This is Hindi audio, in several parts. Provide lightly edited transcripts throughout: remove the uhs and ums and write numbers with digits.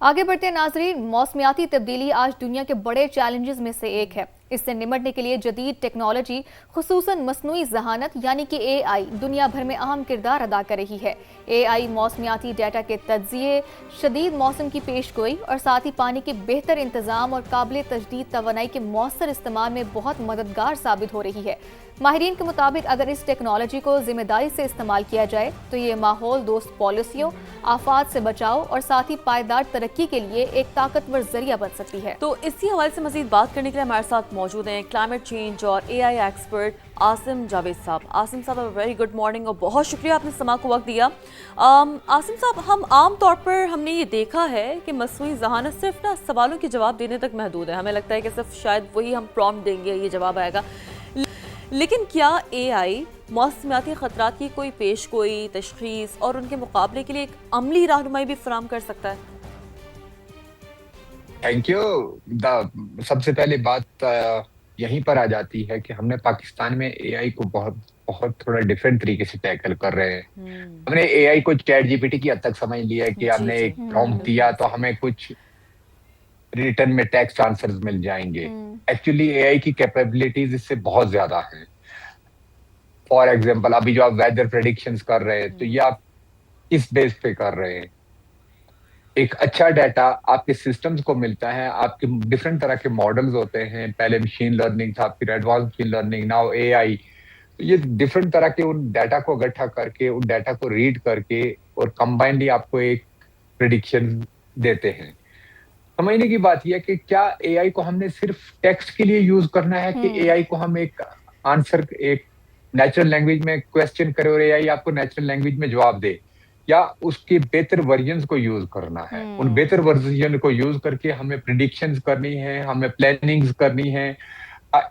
आगे बढ़ते हैं नाजरीन। मौसमियाती तब्दीली आज दुनिया के बड़े चैलेंजेस में से एक है। इससे निपटने के लिए जदीद टेक्नोलॉजी खुसूसन मसनूई जहानत यानी कि AI दुनिया भर में अहम किरदार अदा कर रही है। AI मौसमियाती डाटा के तज्जिए, शदीद मौसम की पेशगोई और साथ ही पानी के बेहतर इंतजाम और काबिल तजदीद तवानाई के मौसर इस्तेमाल में बहुत मददगार साबित हो रही है। माहिरीन के मुताबिक अगर इस टेक्नोलॉजी को जिम्मेदारी से इस्तेमाल किया जाए तो ये माहौल दोस्त पॉलिसियों, आफात से बचाव और साथ ही पायदार तरक्की के लिए एक ताकतवर जरिया बन सकती है। तो इसी हवाले से मजीद बात करने के लिए हमारे साथ मौजूद हैं क्लाइमेट चेंज और AI एक्सपर्ट आसिम जावेद साहब। आसिम साहब, वेरी गुड मॉर्निंग और बहुत शुक्रिया आपने समा को वक्त दिया। आसिम साहब, हम आम तौर पर हमने ये देखा है कि मसनूई जहानत सिर्फ ना सवालों के जवाब देने तक महदूद है। हमें लगता है कि सिर्फ शायद वही हम प्रॉम्प्ट देंगे, ये जवाब आएगा। लेकिन क्या AI मौसमियाती खतरात की कोई पेशगोई, तशखीस और उनके मुकाबले के लिए एक अमली रहनुमाई भी फराहम कर सकता है? Thank you. सबसे पहले बात यहीं पर आ जाती है कि हमने पाकिस्तान में AI को बहुत बहुत थोड़ा डिफरेंट तरीके से टैकल कर रहे हैं। हमने AI को चैट जीपीटी की हद तक समझ लिया है कि हमने एक प्रॉम्प्ट दिया तो हमें कुछ रिटर्न में टेक्स्ट आंसर्स मिल जाएंगे। एक्चुअली AI की कैपेबिलिटीज इससे बहुत ज्यादा हैं। फॉर एग्जांपल, अभी जो आप वेदर प्रेडिक्शंस कर रहे हैं तो ये आप किस बेस पे कर रहे हैं? एक अच्छा डाटा आपके सिस्टम्स को मिलता है। आपके डिफरेंट तरह के मॉडल्स होते हैं। पहले मशीन लर्निंग था, फिर advance machine learning, now AI। तो ये डिफरेंट तरह के उन डाटा को इकट्ठा करके, उन डाटा को रीड करके और कंबाइनली आपको एक प्रिडिक्शन देते हैं। समझने की बात यह है कि क्या AI को हमने सिर्फ टेक्स्ट के लिए यूज करना है कि AI को हम एक आंसर, एक नेचुरल लैंग्वेज में क्वेश्चन करें और AI आपको नेचुरल लैंग्वेज में जवाब दे, या उसके बेहतर वर्जन्स को यूज करना है? उन बेहतर वर्जन को यूज करके हमें प्रिडिक्शंस करनी है, हमें प्लानिंग्स करनी है।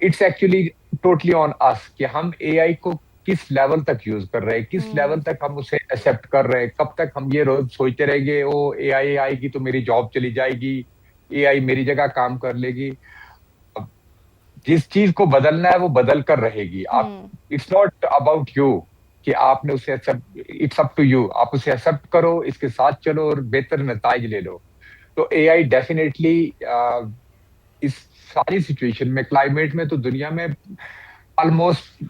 It's actually totally on us कि हम AI को किस लेवल तक यूज कर रहे हैं, किस लेवल तक हम उसे एक्सेप्ट कर रहे हैं। कब तक हम ये रोज सोचते रहेंगे ओ AI आएगी तो मेरी जॉब चली जाएगी, AI मेरी जगह काम कर लेगी। अब जिस चीज को बदलना है वो बदल कर रहेगी। आप, इट्स नॉट अबाउट यू कि आपने उसे accept, it's up to you. आप उसे एक्सेप्ट करो, इसके साथ चलो और बेहतर नताइज ले लो। तो AI डेफिनेटली इस सारी सिचुएशन में, क्लाइमेट में, तो दुनिया में ऑलमोस्ट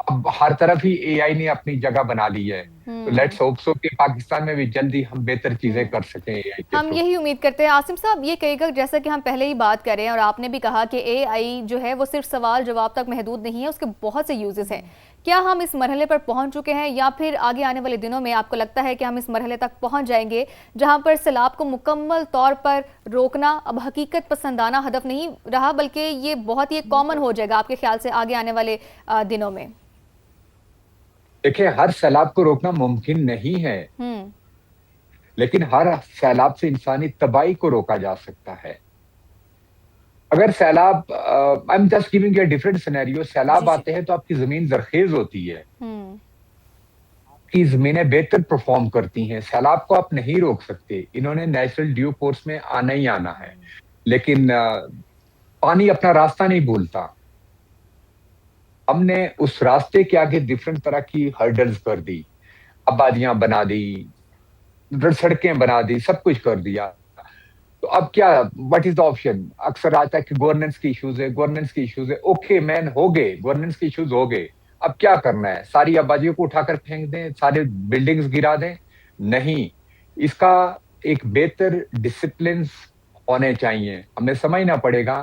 अब हर तरफ ही AI ने अपनी जगह बना ली है। तो लेट्स होप सो कि पाकिस्तान में भी जल्दी हम बेहतर चीजें कर सकें AI के हम थ्रू। यही उम्मीद करते हैं। आसिम साहब, ये कहेगा जैसा कि हम पहले ही बात कर रहे हैं और आपने भी कहा कि AI जो है वो सिर्फ सवाल जवाब तक महदूद नहीं है, उसके बहुत से यूजेस हैं। क्या हम इस मरहले पर पहुंच चुके हैं या फिर आगे आने वाले दिनों में आपको लगता है कि हम इस मरहले तक पहुंच जाएंगे जहां पर सैलाब को मुकम्मल तौर पर रोकना अब हकीकत पसंदाना हदफ नहीं रहा, बल्कि ये बहुत ही कॉमन हो जाएगा आपके ख्याल से आगे आने वाले दिनों में? देखिए, हर सैलाब को रोकना मुमकिन नहीं है, लेकिन हर सैलाब से इंसानी तबाही को रोका जा सकता है। अगर सैलाब, I am just giving you a different scenario, सैलाब आते हैं तो आपकी जमीन जरखेज होती है, आपकी जमीनें बेहतर परफॉर्म करती हैं। सैलाब को आप नहीं रोक सकते, इन्होंने नेचुरल ड्यू कोर्स में आना ही आना है। लेकिन पानी अपना रास्ता नहीं भूलता। हमने उस रास्ते के आगे डिफरेंट तरह की हर्डल्स कर दी, आबादियां बना दी, सड़कें बना दी, सब कुछ कर दिया। तो अब क्या, व्हाट इज द ऑप्शन? अक्सर आता है कि गवर्नेंस की इश्यूज है, गवर्नेंस की इश्यूज है। ओके मैन, हो गए, गवर्नेंस के इश्यूज हो गए। अब क्या करना है? सारी आबादियों को उठाकर फेंक दें, सारे बिल्डिंग्स गिरा दें? नहीं, इसका एक बेहतर डिसिप्लिन होने चाहिए। हमें समझना पड़ेगा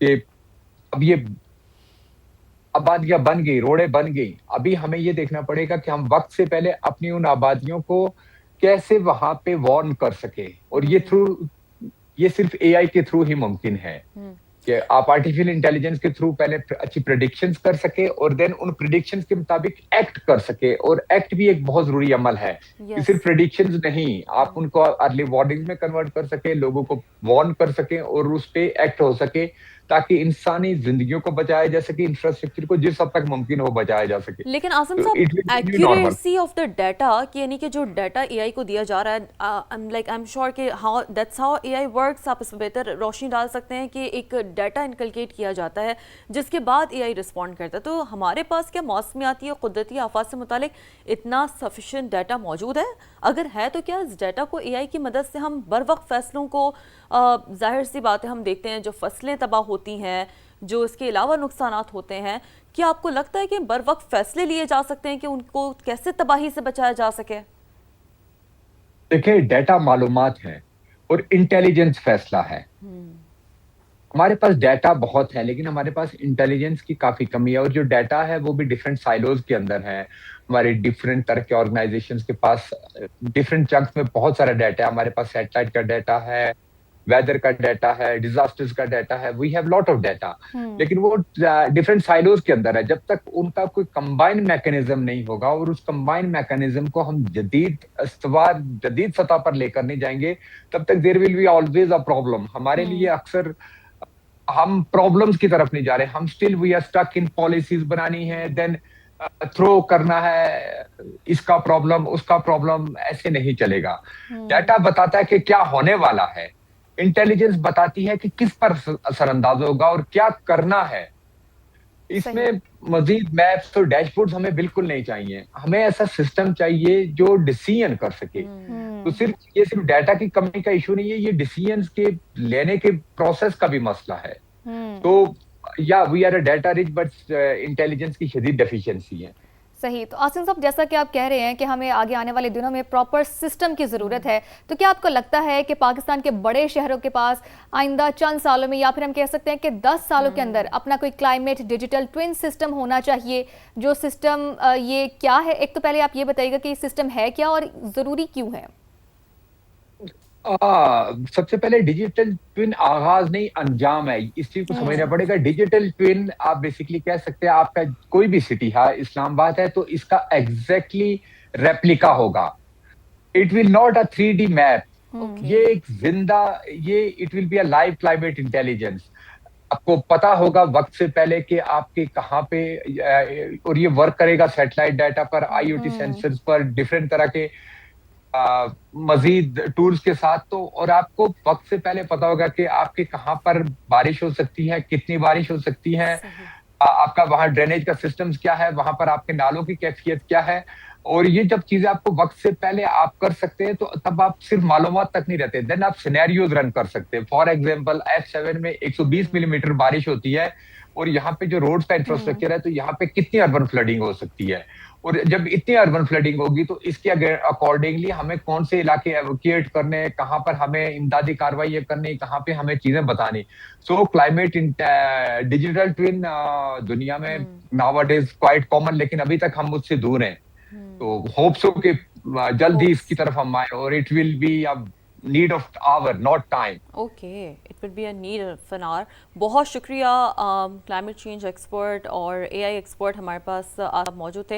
कि अब ये आबादियां बन गई, रोडें बन गई, अभी हमें ये देखना पड़ेगा कि हम वक्त से पहले अपनी उन आबादियों को कैसे वहां पे वार्न कर सके। और ये सिर्फ AI के थ्रू ही मुमकिन है कि आप आर्टिफिशियल इंटेलिजेंस के थ्रू पहले अच्छी प्रेडिक्शंस कर सके और देन उन प्रेडिक्शंस के मुताबिक एक्ट कर सके। और एक्ट भी एक बहुत जरूरी अमल है कि सिर्फ प्रेडिक्शंस नहीं, आप उनको अर्ली वार्निंग में कन्वर्ट कर सके, लोगों को वार्न कर सके और उस पे एक्ट हो सके, ताकि इंसानी जिंदगियों को बचाया जा सके, इंफ्रास्ट्रक्चर को जिस हद तक मुमकिन हो बचाया जा सके। लेकिन आसिम तो साहब, it will be new normal. Accuracy of the data, कि यानी कि जो डाटा एआई को दिया जा रहा है, आई एम श्योर कि how that's how AI works, आप इस पर बेहतर रोशनी डाल सकते हैं कि एक डाटा इनकलकेट किया जाता है जिसके बाद एआई रिस्पॉन्ड करता है। तो हमारे पास क्या मौसमियाती और कुदरती आफात से मुतालिक इतना सफिशिएंट डाटा मौजूद है? अगर है तो क्या इस डाटा को एआई की मदद से हम बर वक्त फैसलों को, जाहिर सी बात है हम देखते हैं जो फसलें तबाह होती हैं, जो इसके अलावा नुकसानात होते हैं, क्या आपको लगता है कि बर वक्त फैसले लिए जा सकते हैं कि उनको कैसे तबाही से बचाया जा सके? देखिए, डाटा मालूमात है और इंटेलिजेंस फैसला है। हमारे पास डाटा बहुत है लेकिन हमारे पास इंटेलिजेंस की काफी कमी है, और जो डाटा है वो भी डिफरेंट साइलोज के अंदर है। हमारे डिफरेंट तरह के ऑर्गेनाइजेशंस के पास डिफरेंट चंक्स में बहुत सारा डाटा है। हमारे पास सैटेलाइट का डाटा है, वेदर का डाटा है, डिजास्टर्स का डाटा है, we have lot of data. लेकिन वो डिफरेंट साइलोज के अंदर है। जब तक उनका कोई कंबाइंड मैकेनिज्म नहीं होगा और उस कंबाइंड मैकेनिज्म को हम जदीद सतह पर लेकर नहीं जाएंगे, तब तक there will be always a problem. हमारे लिए अक्सर हम प्रॉब्लम्स की तरफ नहीं जा रहे, हम still we are stuck in policies बनानी है, देन थ्रो करना है, इसका प्रॉब्लम उसका प्रॉब्लम, ऐसे नहीं चलेगा। डाटा बताता है कि क्या होने वाला है, इंटेलिजेंस बताती है कि किस पर असरअंदाज होगा और क्या करना है। इसमें मजीद मैप्स और डैशबोर्ड्स हमें बिल्कुल नहीं चाहिए। हमें ऐसा सिस्टम चाहिए जो डिसीजन कर सके। तो सिर्फ डाटा की कमी का इशू नहीं है, ये डिसीजंस के लेने के प्रोसेस का भी मसला है। तो या we are a data rich but intelligence की शदीद डेफिशिएंसी है। सही। तो आसिम साहब, जैसा कि आप कह रहे हैं कि हमें आगे आने वाले दिनों में प्रॉपर सिस्टम की ज़रूरत है, तो क्या आपको लगता है कि पाकिस्तान के बड़े शहरों के पास आइंदा चंद सालों में, या फिर हम कह सकते हैं कि 10 सालों के अंदर, अपना कोई क्लाइमेट डिजिटल ट्विन सिस्टम होना चाहिए? जो सिस्टम ये क्या है, एक तो पहले आप ये बताइएगा कि सिस्टम है क्या और ज़रूरी क्यों है? सबसे पहले डिजिटल ट्विन आगाज नहीं अंजाम है, इस चीज को समझना पड़ेगा। डिजिटल ट्विन आप बेसिकली कह सकते हैं, आपका कोई भी सिटी है, इस्लामाबाद है तो इसका एग्जैक्टली रेप्लिका होगा। It will not a 3D map. ये एक जिंदा, ये it will be a live climate intelligence. आपको पता होगा वक्त से पहले कि आपके कहाँ पे, और ये वर्क करेगा सैटेलाइट डाटा पर, IoT सेंसर्स पर, डिफरेंट तरह के मजीद टूल्स के साथ। तो और आपको वक्त से पहले पता होगा कि आपके कहाँ पर बारिश हो सकती है, कितनी बारिश हो सकती है, आपका वहां ड्रेनेज का सिस्टम्स क्या है, वहां पर आपके नालों की कैफियत क्या है। और ये जब चीजें आपको वक्त से पहले आप कर सकते हैं, तो तब आप सिर्फ मालूमात तक नहीं रहते, देन आप सिनेरियोज रन कर सकते हैं। फॉर एग्जांपल F7 में 120 मिलीमीटर बारिश होती है और यहाँ पे जो रोड्स का इंफ्रास्ट्रक्चर है, तो यहाँ पे कितनी अर्बन फ्लडिंग हो सकती है। और जब इतनी अर्बन फ्लडिंग होगी तो इसके अकॉर्डिंगली हमें कौन से इलाके एवोक्यूएट करने, कहाँ पर हमें इमदादी कार्रवाई करनी, कहाँ पे हमें चीजें बतानी। सो क्लाइमेट डिजिटल ट्विन दुनिया में नाउअडेज क्वाइट कॉमन, लेकिन अभी तक हम उससे दूर हैं। तो होप सो कि जल्द ही इसकी तरफ हम आए, और it will be a need of our not time. Okay, it will be a need of an hour. बहुत शुक्रिया, क्लाइमेट चेंज एक्सपर्ट और एआई एक्सपर्ट हमारे पास आप मौजूद थे।